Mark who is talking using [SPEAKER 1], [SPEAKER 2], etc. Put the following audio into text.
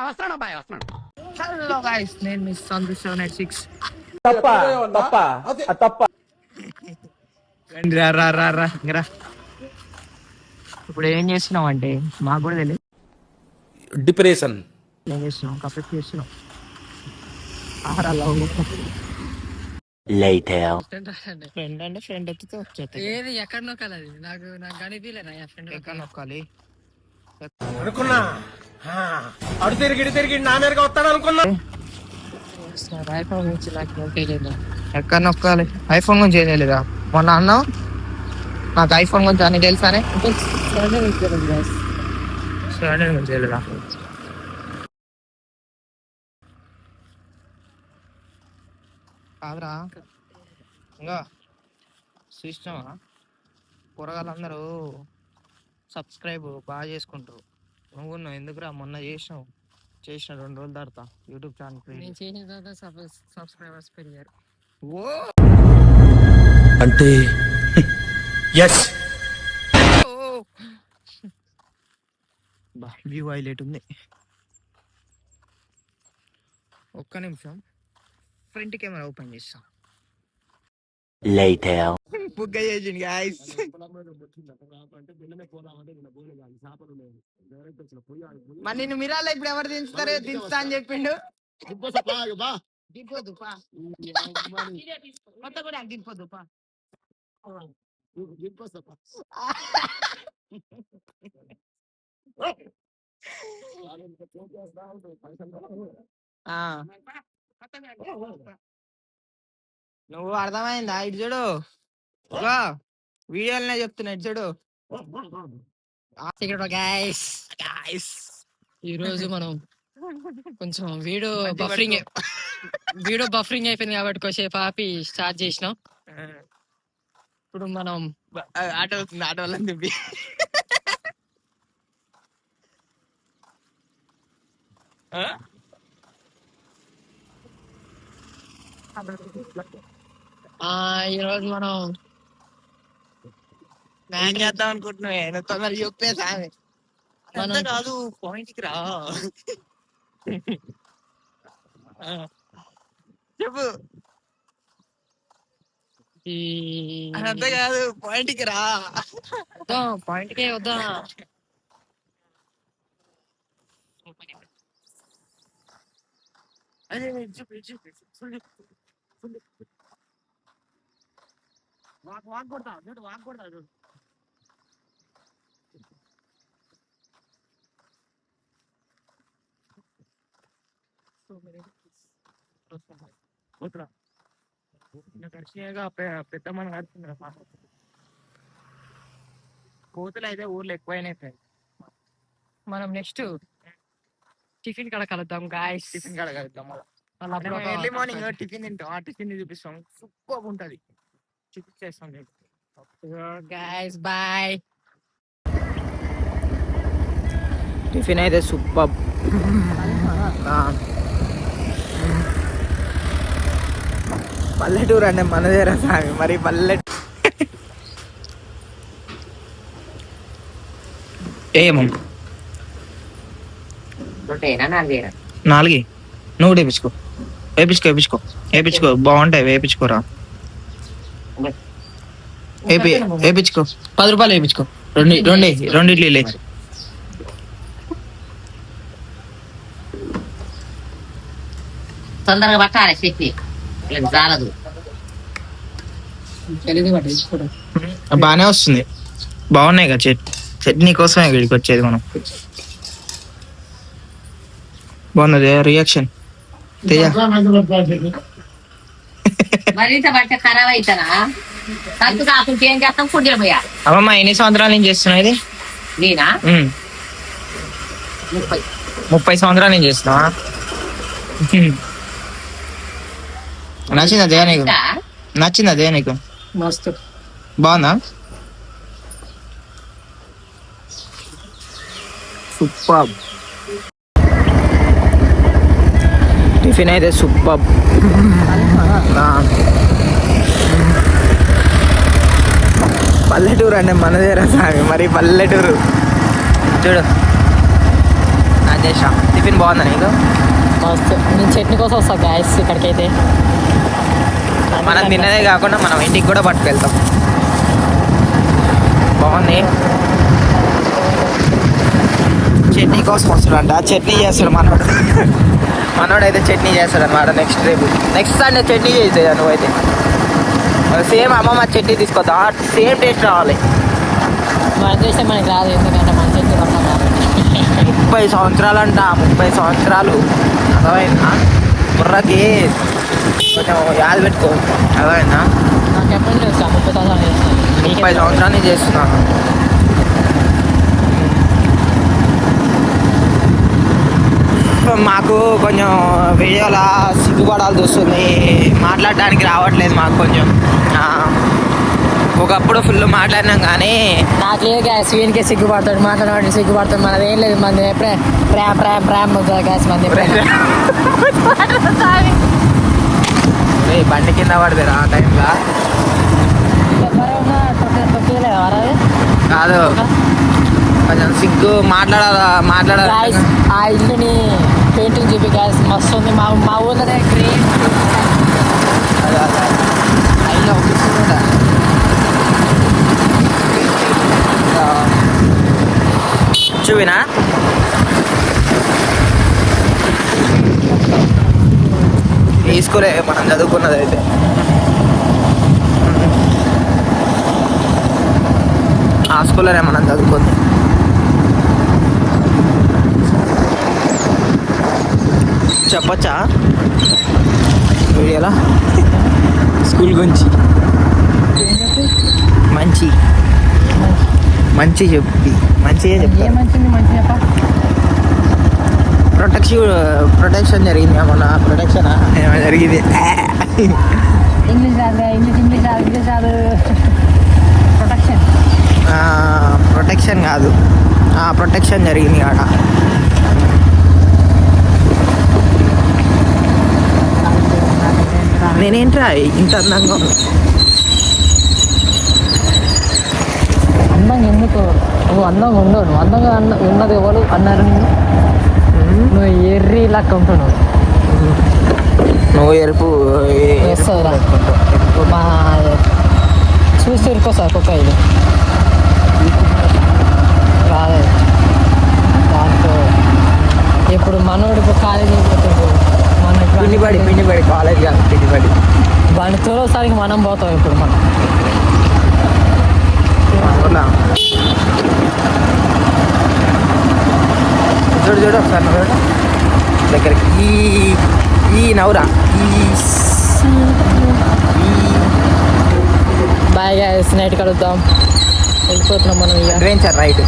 [SPEAKER 1] వస్తున్నాను బాయ్, వస్తున్నాను.
[SPEAKER 2] Hello guys, నేను మిస్ సందు 786. రా రా రా రా రా. ఇప్పుడు ఏం చేస్తున్నావు అంటే మాకు కూడా తెలియదు.
[SPEAKER 3] డిప్రెషన్
[SPEAKER 2] ఏం చేస్తున్నావు? కఫెక్ట్ చేస్తున్నావు. ఫ్రెండ్ అంటే ఫ్రెండ్ ఎత్తితే వచ్చేది.
[SPEAKER 4] ఏది ఎక్కడ నొక్కాలి? అది నాకు నాకు కనిపించలేదు. ఫ్రెండ్
[SPEAKER 2] ఎక్కడ నొక్కాలి
[SPEAKER 3] అనుకున్నా, అడు తిరిగి నా మీదగా వస్తాడు అనుకున్నా.
[SPEAKER 2] ఐఫోన్ గురించి నాకు తెలియదు. ఎక్కడ నొక్కాలి? ఐఫోన్ గురించి ఏం తెలియదా? మొన్న అన్నావు నాకు ఐఫోన్ గురించి అన్ని తెలుసానే. సరే గురించి తెలియదా? కాదురా, ఇంకా చూసినావా కూరగాయలందరూ సబ్స్క్రైబ్ బాగా చేసుకుంటారు. నువ్వు ఎందుకురా మొన్న చేసిన 2 రోజుల తర్వాత యూట్యూబ్ ఛానల్
[SPEAKER 4] నేను చేసిన తర్వాత సబ్స్క్రైబర్స్ పెరిగారు.
[SPEAKER 2] ఓ
[SPEAKER 3] అంటే ఎస్
[SPEAKER 2] వ్యూ హైలైట్ ఉంది. ఒక్క నిమిషం ఫ్రంట్ కెమెరా ఓపెన్ చేస్తా. బుక్ చేసింది గైస్. మరి నిన్ను మిరాలో ఇప్పుడు ఎవరు దించుతారో దించుతా అని చెప్పిండు. దింపొద్దు పా, కొత్త కూడా దింపొద్దు పా. నువ్వు అర్థమైందా? ఇటు చూడు, వీడియోలోనే చెప్తున్నా, ఇటు చూడు.
[SPEAKER 4] ఈ రోజు మనం కొంచెం వీడియో బఫరింగ్ అయిపోయింది కాబట్టి కొంచెంసేపు ఆపి స్టార్ట్ చేసినాం. ఇప్పుడు మనం
[SPEAKER 2] ఆటో వస్తుంది, ఆటో వాళ్ళని చెప్పి
[SPEAKER 4] ఈరోజు మనం
[SPEAKER 2] ఏం చేద్దాం అనుకుంటున్నావు? తొందరగా చెప్పేసా. మనం కాదు, పాయింట్కి రా. చెప్పు. అదంతా కాదు, పాయింట్కి రా.
[SPEAKER 4] పాయింట్కే వద్దా?
[SPEAKER 2] పెద్ద మన కోతులు అయితే ఊర్లో ఎక్కువైనాయి.
[SPEAKER 4] మనం నెక్స్ట్ టిఫిన్ కాడ కలుద్దాం గాయస్.
[SPEAKER 2] టిఫిన్ కాడ కలుద్దాం. ఎర్లీ మార్నింగ్ టిఫిన్ తింటాం. ఆ టిఫిన్ చూపిస్తాం, సూపర్ ఉంటది, చూపించేస్తాం.
[SPEAKER 4] Guys bye.
[SPEAKER 2] టిఫిన్ అయితే సూపర్. పల్లెటూరు అంటే మనదేరా సామి, మరి ఏమో 4 నువ్వు వేపించుకో బాగుంటాయి, వేపించుకోరా. వేపించుకో 10 రూపాయలు వేపించుకో. రెండిట్లు లే.
[SPEAKER 1] తొందరగా పట్టాలి శక్తి చాలదు.
[SPEAKER 2] బానే వస్తుంది, బాగున్నాయి కదా చట్నీ కోసమే వీడికి వచ్చేది. మనం బాగున్నది రియాక్షన్.
[SPEAKER 1] మరింత పడితే ఖరాబ్ అవుతానా? తగ్గు కాకుంటే ఏం చేస్తాం? ఫుడ్లు పోయా.
[SPEAKER 2] అమ్మమ్మ ఎన్ని సంవత్సరాల నుంచి చేస్తున్నా ఇది?
[SPEAKER 1] నేనా
[SPEAKER 2] 30 సంవత్సరాల నుంచి చేస్తున్నావా? నచ్చిందా నీకు? నచ్చిందా నీకు?
[SPEAKER 4] మస్తు
[SPEAKER 2] బాగుందా? సూపర్. టిఫిన్ అయితే సూపర్. పల్లెటూరు అంటే మనదేరా సామి, మరి పల్లెటూరు చూడు. చేసిన. టిఫిన్ బాగుందా నీకు?
[SPEAKER 4] మస్తు. నేను చట్నీ కోసం వస్తా గ్యాస్ ఇక్కడికైతే.
[SPEAKER 2] మనం తిన్నదే కాకుండా మనం ఇంటికి కూడా పట్టుకెళ్తాం. బాగుంది. చట్నీ కోసం వస్తాడంట. చట్నీ చేస్తాడు మనోడు. మనోడు అయితే చట్నీ చేస్తాడు అనమాట. నెక్స్ట్ సండే చట్నీ చేసేదా నువ్వైతే. సేమ్ అమ్మమ్మ చట్నీ తీసుకొద్దాం, సేమ్ టేస్ట్ రావాలి.
[SPEAKER 4] మనం చేస్తే మనకి రాదు, ఎందుకంటే మన చట్నీ పక్కన రాదు.
[SPEAKER 2] 30 సంవత్సరాలు అంట. 30 సంవత్సరాలు. అర్థమైందా? బుర్రకి కొంచెం యాద పెట్టుకో. అర్థమైందా?
[SPEAKER 4] నాకు ఎప్పుడు తెలుసు 30 సంవత్సరాలు చేస్తాను.
[SPEAKER 2] 30 సంవత్సరాల నుంచి చేస్తున్నాను. మాకు కొంచెం వీడియోలో సిగ్గుపడాల్సి వస్తుంది, మాట్లాడడానికి రావట్లేదు మాకు కొంచెం. ఒకప్పుడు ఫుల్ మాట్లాడినాం కానీ
[SPEAKER 4] నాకు లేదు గ్యాస్. వీనికే సిగ్గుపడతాడు, మాట్లాడవాడిని సిగ్గుపడతాడు. మనది ఏం లేదు, మనది ఎప్పుడే ప్రేమ ప్రేమ ప్రేమ గ్యాస్ మంది.
[SPEAKER 2] బండి కింద పడితే ఆ టైంలో కాదు, కొంచెం సిగ్గు మాట్లాడాలి.
[SPEAKER 4] ఆ ఇల్లుని పెయింటింగ్ చూపి గ్యాస్ మస్తు ఉంది. మా ఊళ్ళోనే గ్రేట్
[SPEAKER 2] చూపినా. ఈ స్కూలే మనం చదువుకున్నది అయితే. ఆ స్కూల్లోనే మనం చదువుకుంది. చెప్పచ్చా వీడియోలో స్కూల్ గురించి? మంచి చెప్పి మంచిగా చెప్తా. ప్రొటెక్షన్ జరిగింది మొన్న. ప్రొటెక్షన్ ఏమైనా జరిగింది.
[SPEAKER 4] ఇంగ్లీష్ రాదు.
[SPEAKER 2] ప్రొటెక్షన్ కాదు, ప్రొటెక్షన్ జరిగింది ఆడ. నేనేంట్రా ఇంత అందంగా ఉన్నా?
[SPEAKER 4] అందంగా ఎందుకు? నువ్వు అందంగా ఉండవు. నువ్వు అందంగా ఉన్నది ఎవరు అన్నారు? నువ్వు ఎర్రి లెక్క ఉంటున్నావు.
[SPEAKER 2] నువ్వు ఎరుపు
[SPEAKER 4] మా చూసి ఉరుకోసారి కుక్క ఇది రాదు. దాంతో ఇప్పుడు మనోడు ఇప్పుడు కాలేజీ పోతాడు.
[SPEAKER 2] పిండిపడి కాలేజ్ కాదు, పిండిపడి
[SPEAKER 4] వాడిని తోలోసారికి మనం పోతాం ఇప్పుడు. మనం
[SPEAKER 2] చూడు ఒకసారి నవ్వు దగ్గరికి. ఈ నవ్వురా.
[SPEAKER 4] బాయ్ గైస్, నైట్ కలుద్దాం. వెళ్ళిపోతున్నాం మనం.
[SPEAKER 2] Adventure ride.